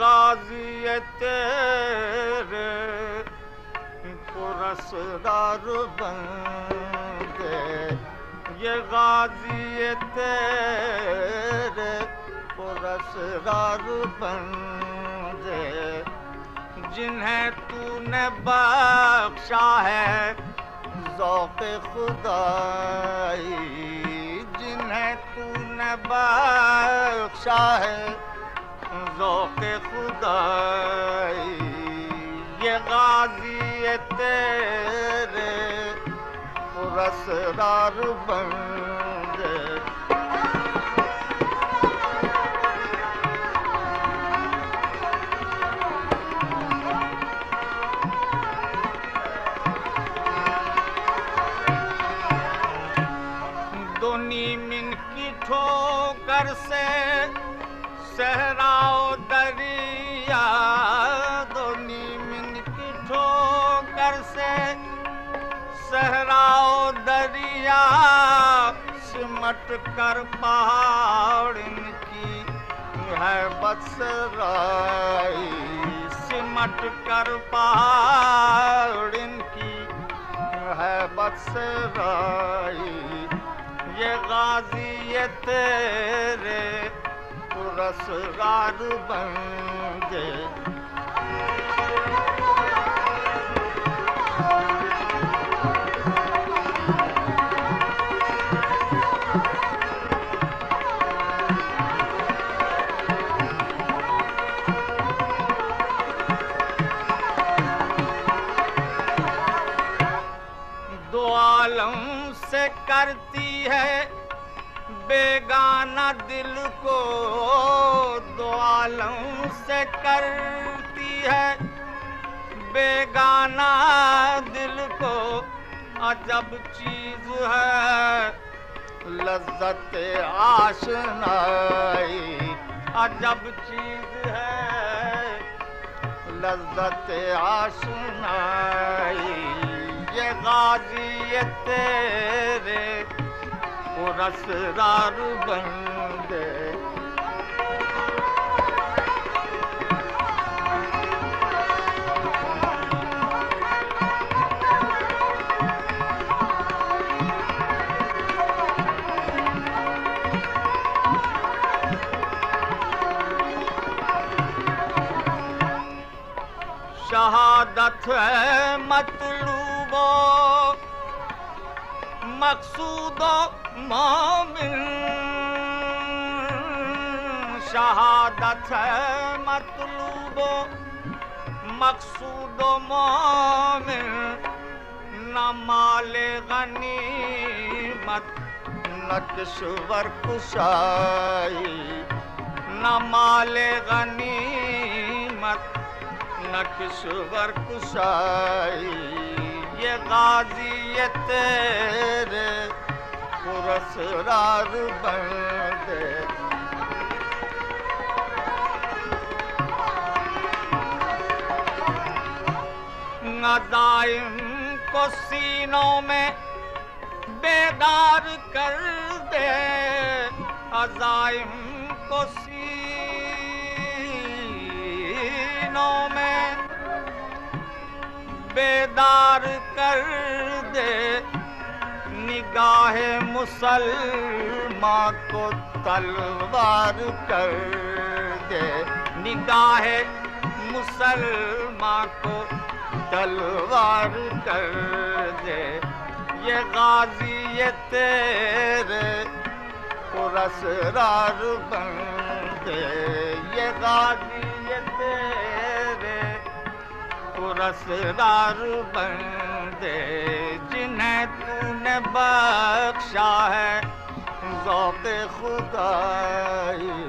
غازی تیرے پرسرار بندے، یہ غازی تیرے پرسرار بندے، جنہیں تو نے بخشا ہے ذوق خدائی، جنہیں تو نے بخشا ہے ذوق خدائی، یہ غازی تیرے پرسرار بندے۔ دونی من کی ٹھوکر سے صحرا و دریا، دونی من کی ٹھوکر سے صحرا و دریا، سمٹ کر پہاڑ ان کی ہیبت سرائی، سمٹ کر پہاڑ ان کی ہیبت سرائی، یہ غازی تیرے پرسرار بندے۔ دو عالم سے کرتی ہے بیگانہ دل کو، دو عالم سے کرتی ہے بیگانہ دل کو، عجب چیز ہے لذت آشنائی، عجب چیز ہے لذت آشنائی، یہ غازی تیرے پرسرار بندے۔ شہادت ہے مطلوب و مقصود و مومن، شہادت ہے مطلوب و مقصود و مومن، نہ مال غنیمت نہ کشور کشائی، نہ مال غنیمت نہ کشور کشائی، یہ غازی تیرے پرسرار بندے۔ عزائم کو سینوں میں بیدار کر دے، عزائم کو سینوں میں بیدار کر دے، نگاہ مسلمان کو تلوار کر دے، نگاہ مسلمان کو تلوار کر دے، یہ غازی تیرے پرسرار بندے، یہ غازی تیرے پرسرار بندے، جنہیں تو نے بخشا ہے ذوق خدائی۔